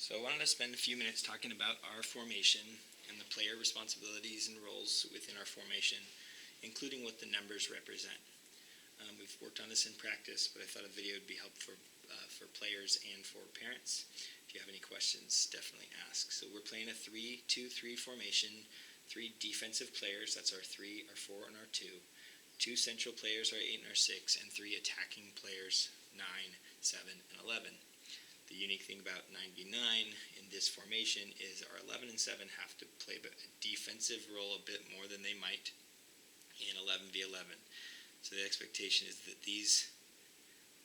So I wanted to spend a few minutes talking about our formation and the player responsibilities and roles within our formation, including what the numbers represent. We've worked on this in practice, but I thought a video would be helpful for players and for parents. If you have any questions, definitely ask. So we're playing a 3-2-3 formation, 3 defensive players, that's our 3, our 4, and our 2. 2 central players, our 8 and our 6, and 3 attacking players, 9, 7, and 11. The unique thing about 9v9 in this formation is our 11 and 7 have to play a defensive role a bit more than they might in 11v11. So the expectation is that these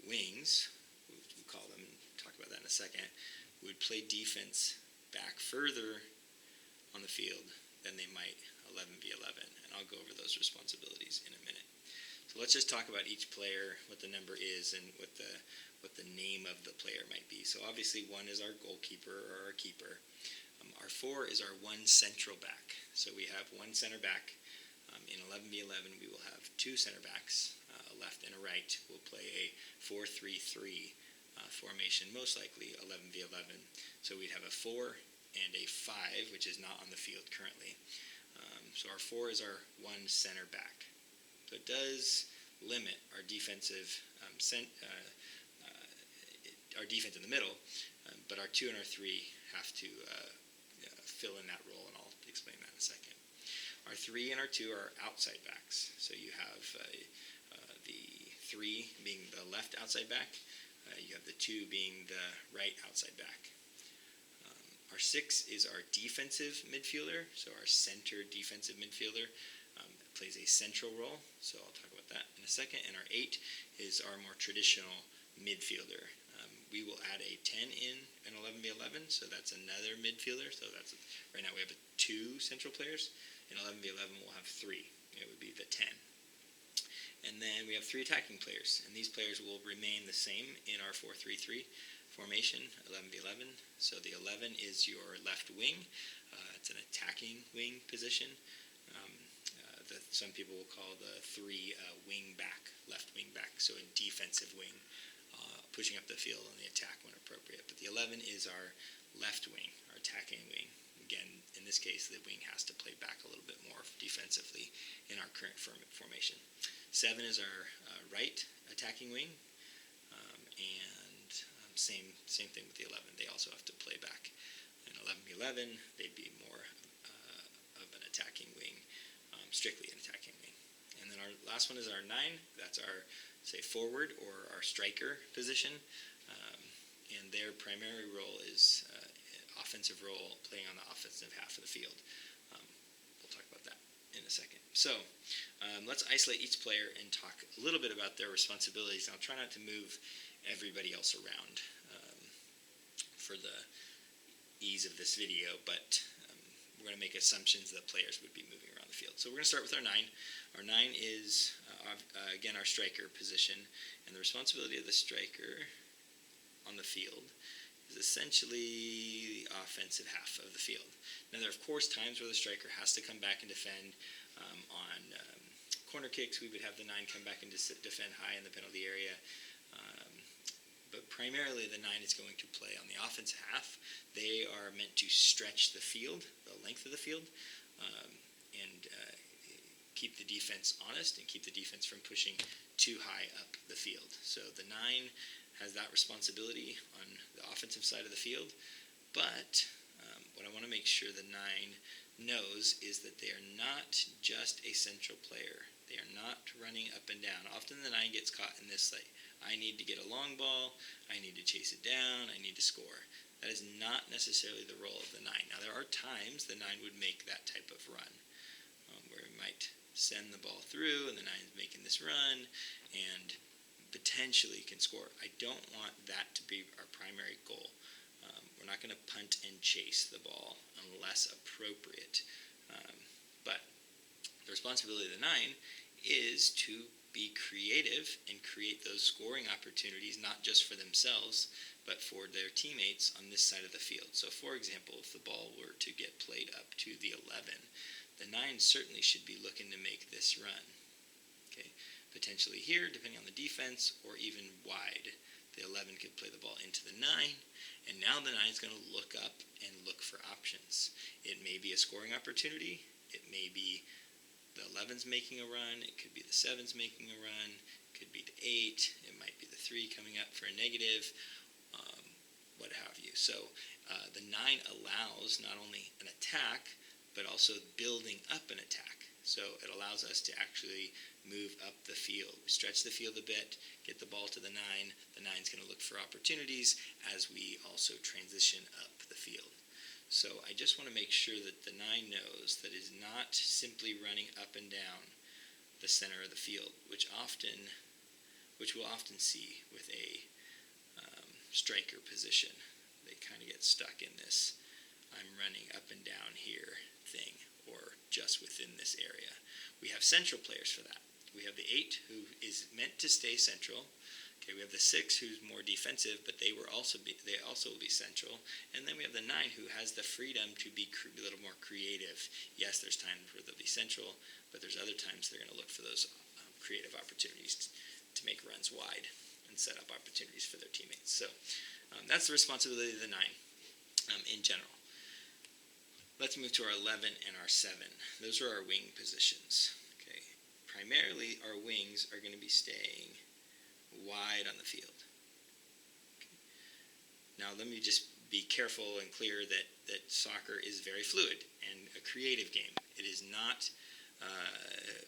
wings, we call them, talk about that in a second, would play defense back further on the field than they might 11v11. And I'll go over those responsibilities in a minute. So let's just talk about each player, what the number is, and what the name of the player might be. So obviously 1 is our goalkeeper or our keeper. Our 4 is our 1 central back. So we have 1 center back. In 11v11 we will have 2 center backs, a left and a right. We'll play a 4-3-3 formation, most likely 11v11. So we'd have a 4 and a 5, which is not on the field currently. So our 4 is our 1 center back. So it does limit our defensive our defense in the middle, but our 2 and our 3 have to fill in that role, and I'll explain that in a second. Our 3 and our 2 are outside backs. So you have the 3 being the left outside back. You have the 2 being the right outside back. Our 6 is our defensive midfielder. So our center defensive midfielder plays a central role. So I'll talk about that in a second. And our 8 is our more traditional midfielder. We will add a 10 in 11v11. So that's another midfielder. So that's right now we have 2 central players. In 11v11, we'll have 3. It would be the 10. And then we have 3 attacking players. And these players will remain the same in our 4-3-3 formation, 11v11. So the 11 is your left wing. It's an attacking wing position. That some people will call the 3 wing back, left wing back. So a defensive wing, pushing up the field on the attack when appropriate. But the 11 is our left wing, our attacking wing. Again, in this case, the wing has to play back a little bit more defensively in our current formation. 7 is our right attacking wing, and same thing with the 11. They also have to play back. In 11v11, they'd be more of an attacking wing, strictly an attacking wing. And then our last one is our 9. That's our, say, forward or our striker position, and their primary role is offensive role, playing on the offensive half of the field. We'll talk about that in a second. So let's isolate each player and talk a little bit about their responsibilities. I'll try not to move everybody else around for the ease of this video, but we're going to make assumptions that players would be moving around the field. So we're going to start with our 9. Our 9 is, again, our striker position, and the responsibility of the striker on the field is essentially the offensive half of the field. Now, there are, of course, times where the striker has to come back and defend. On corner kicks, we would have the 9 come back and defend high in the penalty area. But primarily, the 9 is going to play on the offensive half. They are meant to stretch the field, the length of the field, and keep the defense honest and keep the defense from pushing too high up the field. So the 9 has that responsibility on the offensive side of the field, but what I want to make sure the 9 knows is that they are not just a central player. They are not running up and down. Often the 9 gets caught in this, like, I need to get a long ball, I need to chase it down, I need to score. That is not necessarily the role of the 9. Now, there are times the 9 would make that type of run, where it might send the ball through and the 9 is making this run and potentially can score. I don't want that to be our primary goal. We're not going to punt and chase the ball unless appropriate. But the responsibility of the 9 is to be creative and create those scoring opportunities, not just for themselves, but for their teammates on this side of the field. So, for example, if the ball were to get played up to the 11, the 9 certainly should be looking to make this run. Okay, potentially here, depending on the defense, or even wide. The 11 could play the ball into the 9, and now the 9 is going to look up and look for options. It may be a scoring opportunity. It may be the 11's making a run. It could be the 7's making a run. It could be the 8. It might be the 3 coming up for a negative, what have you. So the 9 allows not only an attack, but also building up an attack. So it allows us to actually move up the field. We stretch the field a bit, get the ball to the 9. The 9's going to look for opportunities as we also transition up the field. So I just want to make sure that the 9 knows that it is not simply running up and down the center of the field, which we'll often see with a striker position. They kind of get stuck in this I'm running up and down here thing, or just within this area. We have central players for that. We have the 8, who is meant to stay central. Okay, we have the 6, who's more defensive, but they also will be central. And then we have the 9, who has the freedom to be a little more creative. Yes, there's times where they'll be central, but there's other times they're going to look for those creative opportunities to make runs wide and set up opportunities for their teammates. So that's the responsibility of the 9 in general. Let's move to our 11 and our 7. Those are our wing positions. Okay. Primarily, our wings are going to be staying wide on the field. Okay. Now, let me just be careful and clear that soccer is very fluid and a creative game. It is not,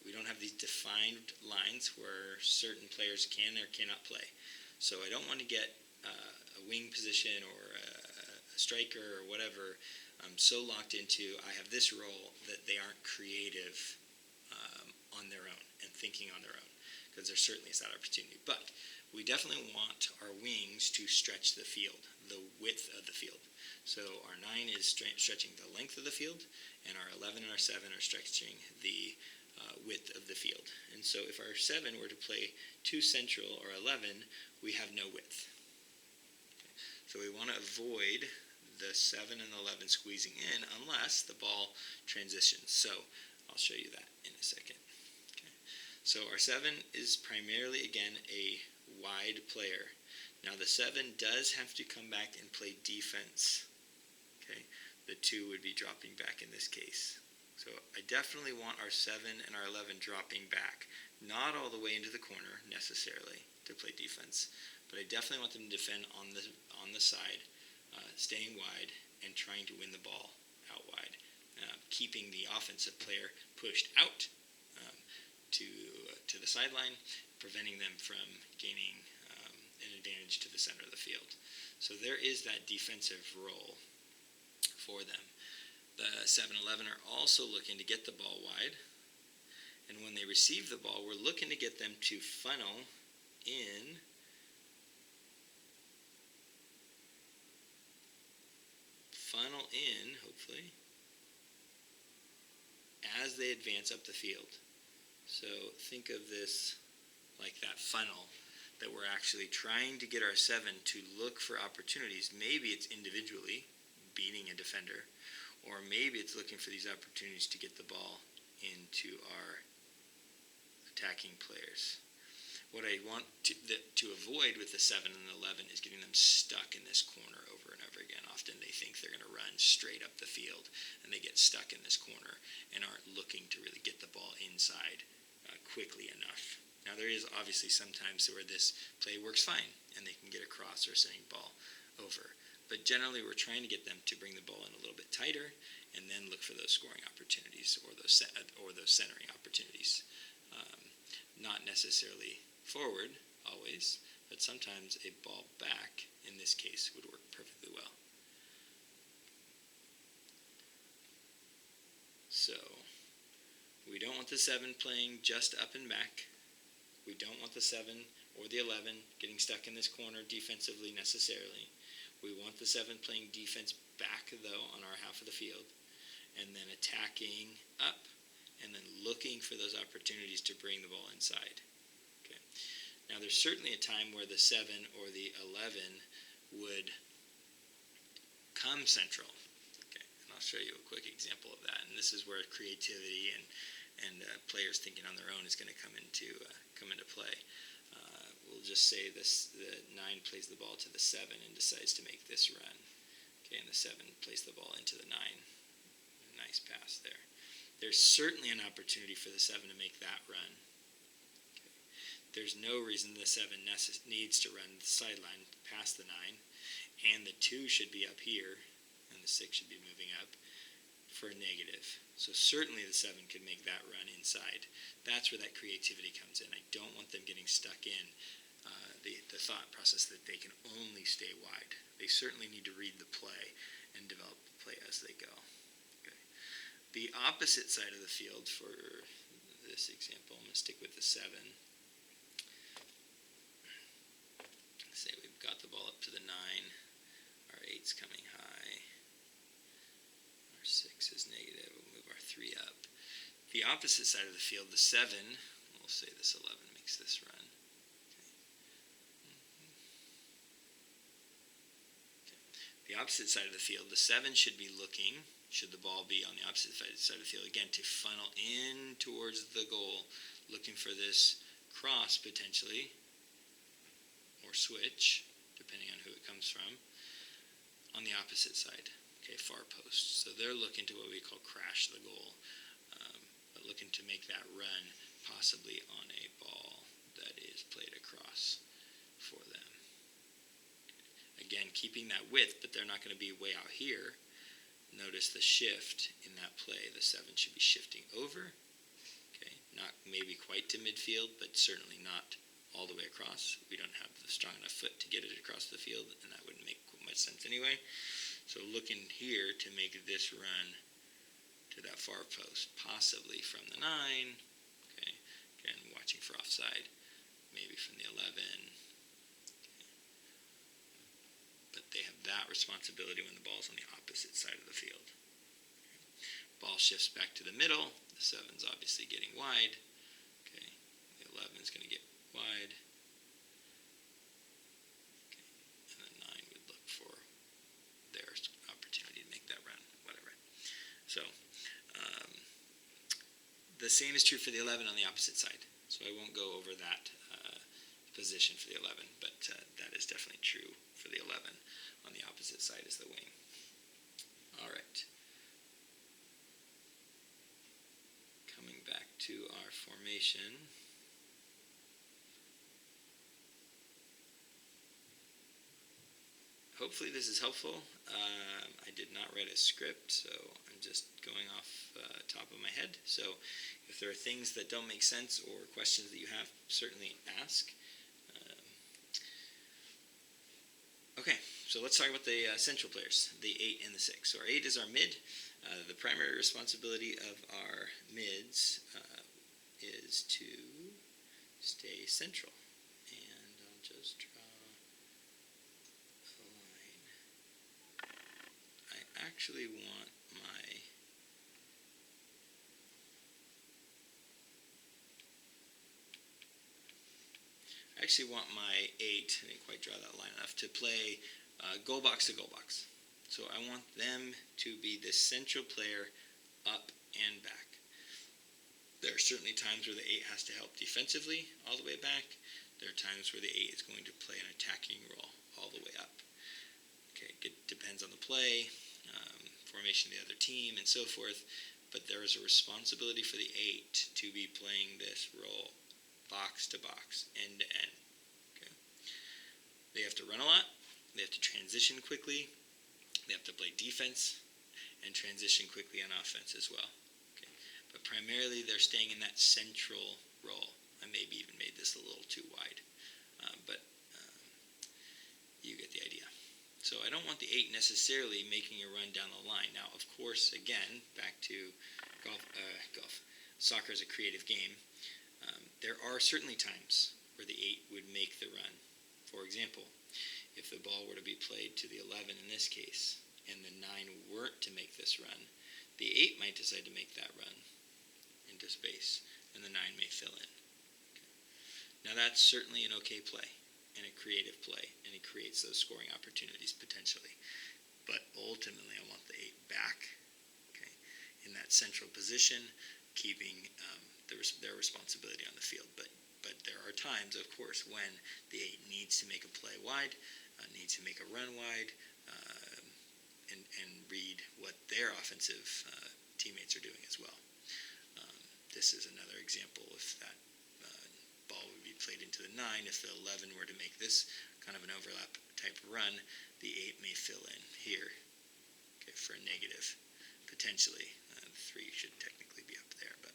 we don't have these defined lines where certain players can or cannot play. So I don't want to get a wing position or a striker or whatever so locked into I have this role that they aren't creative on their own and thinking on their own, because there certainly is that opportunity. But we definitely want our wings to stretch the field, the width of the field. So our 9 is stretching the length of the field, and our 11 and our 7 are stretching the width of the field. And so if our 7 were to play too central or 11, we have no width. Okay. So we want to avoid the 7 and 11 squeezing in unless the ball transitions. So I'll show you that in a second. Okay. So our 7 is primarily, again, a wide player. Now the 7 does have to come back and play defense. Okay. The 2 would be dropping back in this case. So I definitely want our 7 and our 11 dropping back. Not all the way into the corner necessarily to play defense, but I definitely want them to defend on the side, staying wide and trying to win the ball out wide, keeping the offensive player pushed out to the sideline, preventing them from gaining an advantage to the center of the field. So there is that defensive role for them. The 7-11 are also looking to get the ball wide, and when they receive the ball, we're looking to get them to funnel in hopefully, as they advance up the field. So think of this like that funnel that we're actually trying to get our 7 to look for opportunities. Maybe it's individually beating a defender, or maybe it's looking for these opportunities to get the ball into our attacking players. What I want to avoid with the 7 and the 11 is getting them stuck in this corner over and over again. Often they think they're going to run straight up the field, and they get stuck in this corner and aren't looking to really get the ball inside quickly enough. Now, there is obviously sometimes where this play works fine, and they can get across or setting ball over. But generally, we're trying to get them to bring the ball in a little bit tighter and then look for those scoring opportunities or those centering opportunities. Not necessarily forward always, but sometimes a ball back in this case would work perfectly well. So we don't want the 7 playing just up and back. We don't want the 7 or the 11 getting stuck in this corner defensively necessarily. We want the 7 playing defense back, though, on our half of the field, and then attacking up, and then looking for those opportunities to bring the ball inside. Okay. Now, there's certainly a time where the 7 or the 11 would come central. Okay. And I'll show you a quick example of that. And this is where creativity and players thinking on their own is going to come into play. we'll just say this: the 9 plays the ball to the 7 and decides to make this run. Okay, and the 7 plays the ball into the 9. Nice pass there. There's certainly an opportunity for the 7 to make that run. Okay. There's no reason the 7 needs to run the sideline past the 9, and the 2 should be up here, and the 6 should be moving up for a negative. So certainly the 7 could make that run inside. That's where that creativity comes in. I don't want them getting stuck in the thought process that they can only stay wide. They certainly need to read the play and develop the play as they go. Okay. The opposite side of the field for this example, I'm going to stick with the 7. Say we've got the ball up to the 9. Our 8's coming high. Our 6 is negative. We'll move our 3 up. The opposite side of the field, the 7, we'll say this 11 makes this run. The opposite side of the field, the 7 should be looking, should the ball be on the opposite side of the field, again, to funnel in towards the goal, looking for this cross potentially, or switch, depending on who it comes from, on the opposite side, okay, far post. So they're looking to what we call crash the goal, but looking to make that run possibly on a ball that is played across for them. Again, keeping that width, but they're not going to be way out here. Notice the shift in that play. The 7 should be shifting over. Okay, not maybe quite to midfield, but certainly not all the way across. We don't have the strong enough foot to get it across the field, and that wouldn't make much sense anyway. So looking here to make this run to that far post, possibly from the 9. Okay, again, watching for offside. Maybe from the 11. They have that responsibility when the ball's on the opposite side of the field. Ball shifts back to the middle. The 7's obviously getting wide. Okay, the 11's going to get wide. Okay, and the 9 would look for their opportunity to make that run, whatever. So, the same is true for the 11 on the opposite side. So I won't go over that position for the 11, but that is definitely true for the 11. On the opposite side is the wing. All right. Coming back to our formation. Hopefully this is helpful. I did not write a script, so I'm just going off top of my head. So if there are things that don't make sense or questions that you have, certainly ask. Okay, so let's talk about the central players, the 8 and the 6. So our 8 is our mid. The primary responsibility of our mids is to stay central. And I'll just draw a line. I actually want my 8, I didn't quite draw that line enough, to play goal box to goal box. So I want them to be the central player up and back. There are certainly times where the 8 has to help defensively all the way back. There are times where the 8 is going to play an attacking role all the way up. Okay, it depends on the play, formation of the other team, and so forth. But there is a responsibility for the 8 to be playing this role box to box, end to end. Okay. They have to run a lot. They have to transition quickly. They have to play defense and transition quickly on offense as well. Okay. But primarily they're staying in that central role. I maybe even made this a little too wide, but you get the idea. So I don't want the 8 necessarily making a run down the line. Now, of course, again, back to soccer is a creative game. There are certainly times where the 8 would make the run. For example, if the ball were to be played to the 11 in this case, and the 9 weren't to make this run, the 8 might decide to make that run into space, and the 9 may fill in. Okay. Now that's certainly an okay play, and a creative play, and it creates those scoring opportunities potentially. But ultimately I want the 8 back, okay, in that central position, keeping their responsibility on the field. But but there are times, of course, when the 8 needs to make a play wide, needs to make a run wide, and read what their offensive teammates are doing as well. This is another example if that ball would be played into the 9. If the 11 were to make this kind of an overlap type of run, the 8 may fill in here, okay, for a negative, potentially. The 3 should technically be up there, but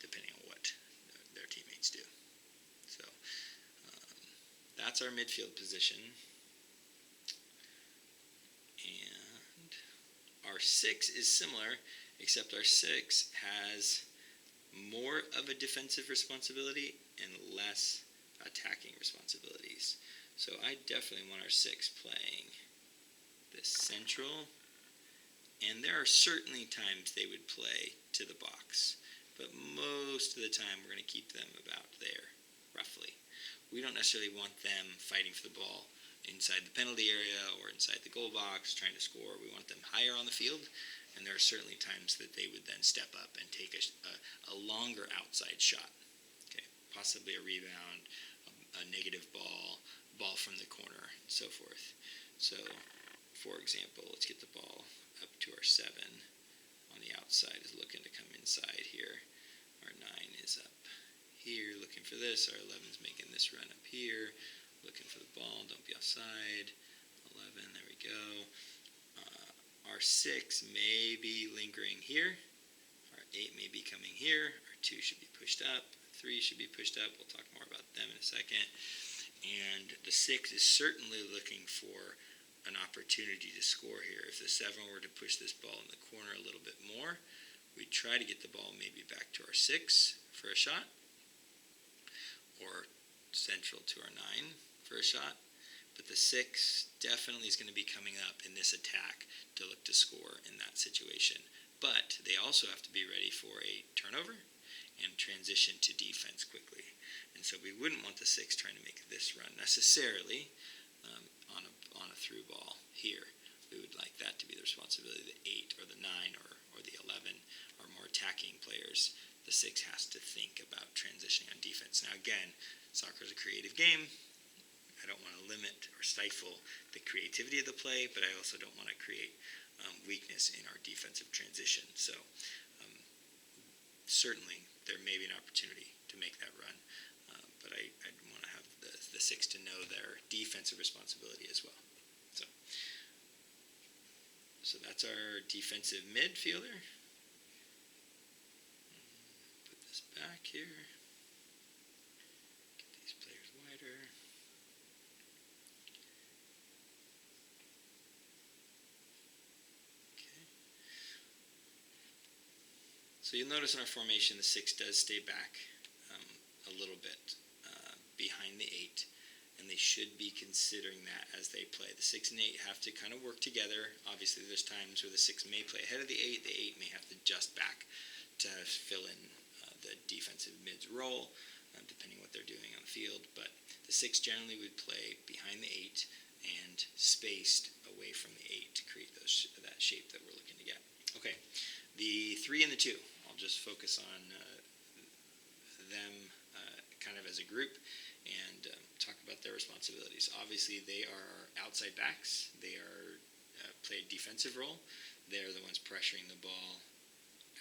depending on what their teammates do. So that's our midfield position. And our 6 is similar, except our 6 has more of a defensive responsibility and less attacking responsibilities. So I definitely want our 6 playing this central, and there are certainly times they would play to the box, but most of the time we're going to keep them about there, roughly. We don't necessarily want them fighting for the ball inside the penalty area or inside the goal box trying to score. We want them higher on the field, and there are certainly times that they would then step up and take a longer outside shot, okay, possibly a rebound, a negative ball from the corner, and so forth. So, for example, let's get the ball up to our 7 on the outside, is looking to come inside here. Our 9 is up here looking for this. Our 11 is making this run up here, looking for the ball. Don't be offside. 11, there we go. Our 6 may be lingering here. Our 8 may be coming here. Our 2 should be pushed up. 3 should be pushed up. We'll talk more about them in a second. And the 6 is certainly looking for an opportunity to score here. If the 7 were to push this ball in the corner a little bit more, we'd try to get the ball maybe back to our 6 for a shot, or central to our 9 for a shot. But the 6 definitely is going to be coming up in this attack to look to score in that situation. But they also have to be ready for a turnover and transition to defense quickly. And so we wouldn't want the 6 trying to make this run necessarily on a through ball here. We would like that to be the responsibility of the 8 or the 9 or the 11 are more attacking players. The 6 has to think about transitioning on defense. Now again, soccer is a creative game. I don't want to limit or stifle the creativity of the play, but I also don't want to create weakness in our defensive transition. So certainly there may be an opportunity to make that run, but I want to have the 6 to know their defensive responsibility as well. So that's our defensive midfielder. Put this back here. Get these players wider. Okay. So you'll notice in our formation the 6 does stay back a little bit behind the 8, and they should be considering that as they play. The 6 and 8 have to kind of work together. Obviously, there's times where the 6 may play ahead of the 8. The 8 may have to adjust back to fill in the defensive mid's role, depending what they're doing on the field. But the 6 generally would play behind the 8 and spaced away from the 8 to create that shape that we're looking to get. Okay, the 3 and the 2. I'll just focus on them kind of as a group and talk about their responsibilities. Obviously, they are outside backs. They are play a defensive role. They're the ones pressuring the ball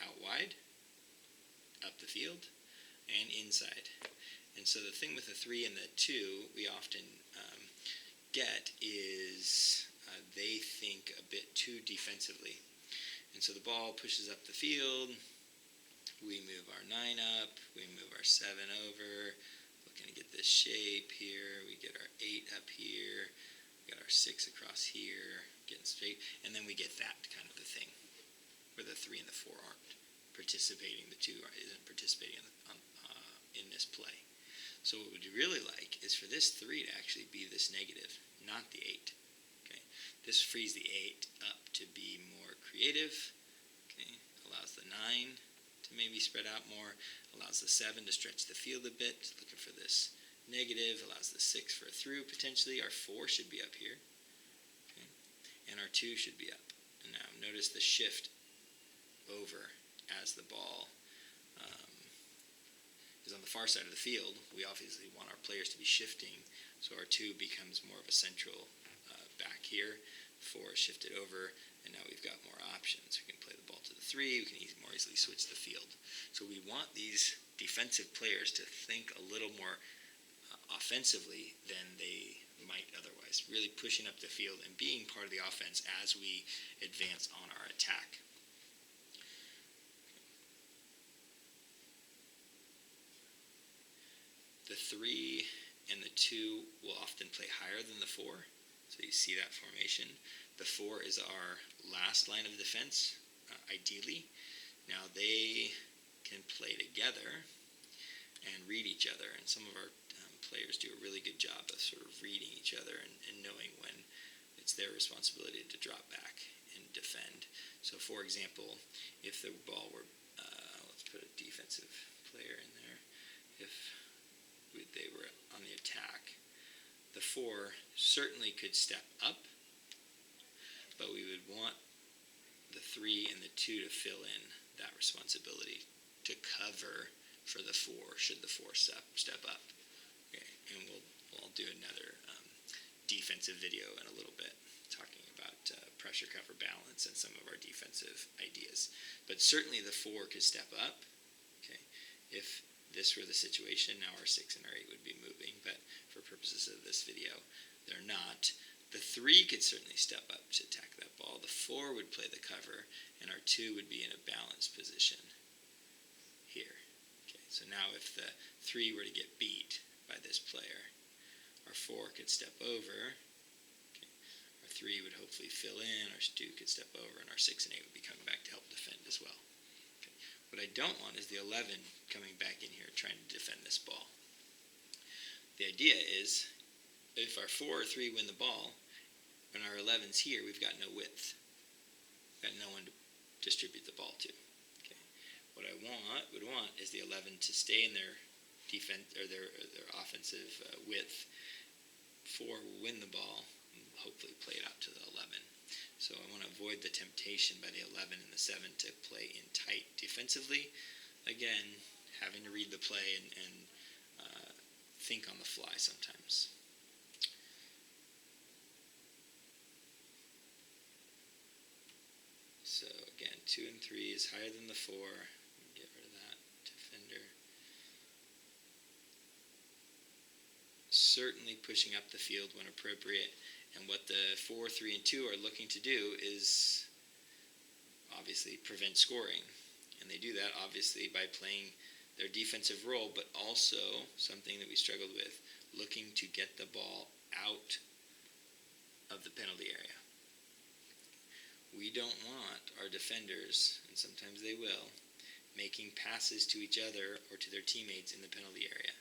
out wide, up the field, and inside. And so the thing with the 3 and the 2 we often get is they think a bit too defensively. And so the ball pushes up the field. We move our 9 up. We move our 7 over. Looking to get this shape here. We get our 8 up here. We got our 6 across here, getting straight. And then we get that kind of a thing where the 3 and the 4 aren't participating. The 2 isn't participating in this play. So what we'd really like is for this 3 to actually be this negative, not the 8. Okay, this frees the 8 up to be more creative. Okay, allows the 9 to maybe spread out more, allows the 7 to stretch the field a bit, looking for this negative, allows the 6 for a through potentially. Our 4 should be up here, okay, and our 2 should be up. And now notice the shift over as the ball Because on the far side of the field, we obviously want our players to be shifting, so our 2 becomes more of a central back here. 4 shifted over, and now we've got more options. We can play the ball to the 3. We can more easily switch the field. So we want these defensive players to think a little more offensively than they might otherwise, really pushing up the field and being part of the offense as we advance on our attack. The 3 and the 2 will often play higher than the 4, so you see that formation. The 4 is our last line of defense, ideally. Now they can play together and read each other, and some of our players do a really good job of sort of reading each other and knowing when it's their responsibility to drop back and defend. So for example, if the ball were, let's put a defensive player in there, if they were on the attack, the 4 certainly could step up, but we would want the 3 and the 2 to fill in that responsibility to cover for the 4 should the 4 step up. Okay, and we'll do another defensive video in a little bit, talking about pressure, cover, balance, and some of our defensive ideas. But certainly the 4 could step up. Okay, if this were the situation, now our 6 and our 8 would be moving, but for purposes of this video, they're not. The 3 could certainly step up to attack that ball. The 4 would play the cover, and our 2 would be in a balanced position here. Okay, so now if the 3 were to get beat by this player, our 4 could step over. Okay, our 3 would hopefully fill in, our 2 could step over, and our 6 and 8 would be coming back to help defend as well. Okay. What I don't want is the 11 coming back in here trying to defend this ball. The idea is, if our 4 or 3 win the ball, and our 11's here, we've got no width. We've got no one to distribute the ball to. Okay. What I would want is the 11 to stay in their defense or their offensive width. 4 will win the ball and hopefully play it out to the 11. So I want to avoid the temptation by the 11 and the 7 to play in tight defensively. Again, having to read the play and think on the fly sometimes. So again, 2 and 3 is higher than the 4. Get rid of that defender. Certainly pushing up the field when appropriate. And what the 4, 3, and 2 are looking to do is obviously prevent scoring. And they do that obviously by playing their defensive role, but also something that we struggled with, looking to get the ball out of the penalty area. We don't want our defenders, and sometimes they will, making passes to each other or to their teammates in the penalty area.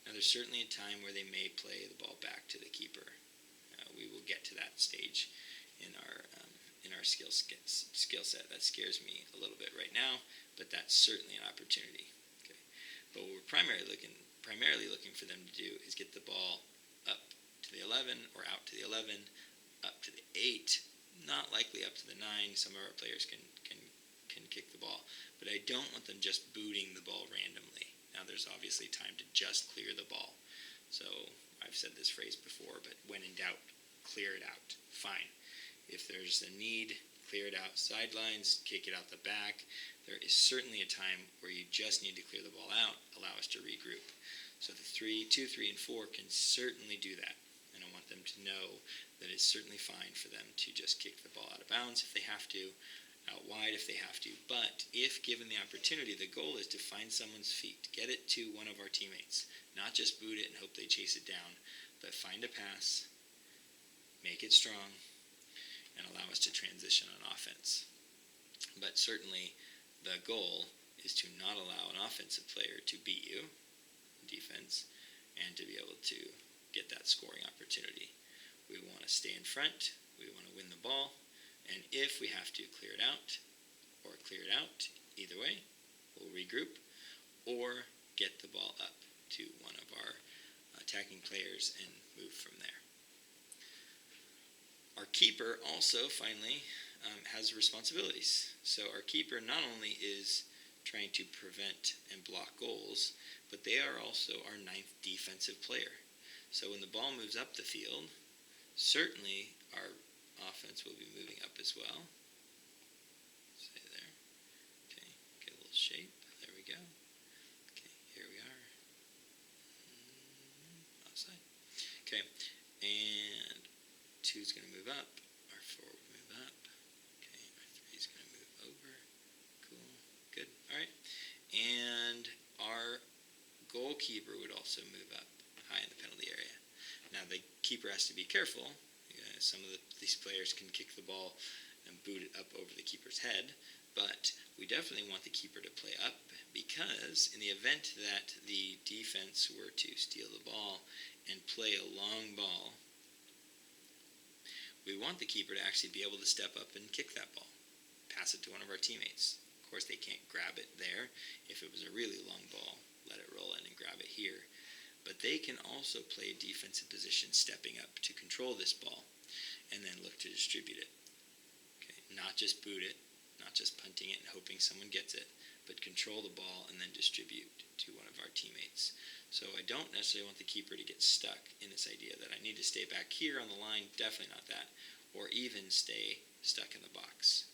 Now, there's certainly a time where they may play the ball back to the keeper. We will get to that stage in our skill set. That scares me a little bit right now, but that's certainly an opportunity. Okay, but what we're primarily looking for them to do is get the ball up to the 11 or out to the 11, up to the 8. Not likely up to the 9. Some of our players can kick the ball, but I don't want them just booting the ball randomly. Now, there's obviously time to just clear the ball. So I've said this phrase before, but when in doubt, clear it out. Fine. If there's a need, clear it out sidelines, kick it out the back. There is certainly a time where you just need to clear the ball out, allow us to regroup. So the 2, 3, and 4 can certainly do that. And I want them to know that it's certainly fine for them to just kick the ball out of bounds if they have to, out wide if they have to. But if given the opportunity, the goal is to find someone's feet, get it to one of our teammates, not just boot it and hope they chase it down, but find a pass, make it strong, and allow us to transition on offense. But certainly the goal is to not allow an offensive player to beat you, defense, and to be able to get that scoring opportunity. We want to stay in front, we want to win the ball, and if we have to clear it out, either way, we'll regroup, or get the ball up to one of our attacking players and move from there. Our keeper also, finally, has responsibilities. So our keeper not only is trying to prevent and block goals, but they are also our ninth defensive player. So when the ball moves up the field, certainly our offense will be moving up as well. Stay there. Okay, get a little shape. There we go. Okay, here we are. Outside. Okay, and 2 is going to move up. Our 4 will move up. Okay, our 3 is going to move over. Cool. Good. All right. And our goalkeeper would also move up high in the penalty area. Now, the keeper has to be careful. Some of these players can kick the ball and boot it up over the keeper's head, but we definitely want the keeper to play up, because in the event that the defense were to steal the ball and play a long ball, we want the keeper to actually be able to step up and kick that ball, pass it to one of our teammates. Of course, they can't grab it there. If it was a really long ball, let it roll in and grab it here. But they can also play a defensive position, stepping up to control this ball and then look to distribute it. Okay, not just boot it, not just punting it and hoping someone gets it, but control the ball and then distribute to one of our teammates. So I don't necessarily want the keeper to get stuck in this idea that I need to stay back here on the line, definitely not that, or even stay stuck in the box.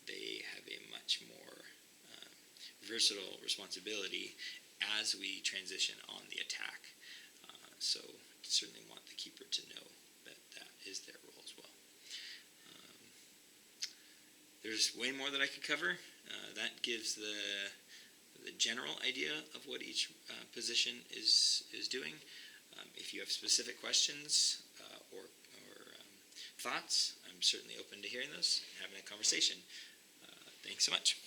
They have a much more versatile responsibility as we transition on the attack. So certainly want the keeper to know that that is their role as well. There's way more that I could cover. That gives the general idea of what each position is doing. If you have specific questions or thoughts, I'm certainly open to hearing those and having a conversation. Thanks so much.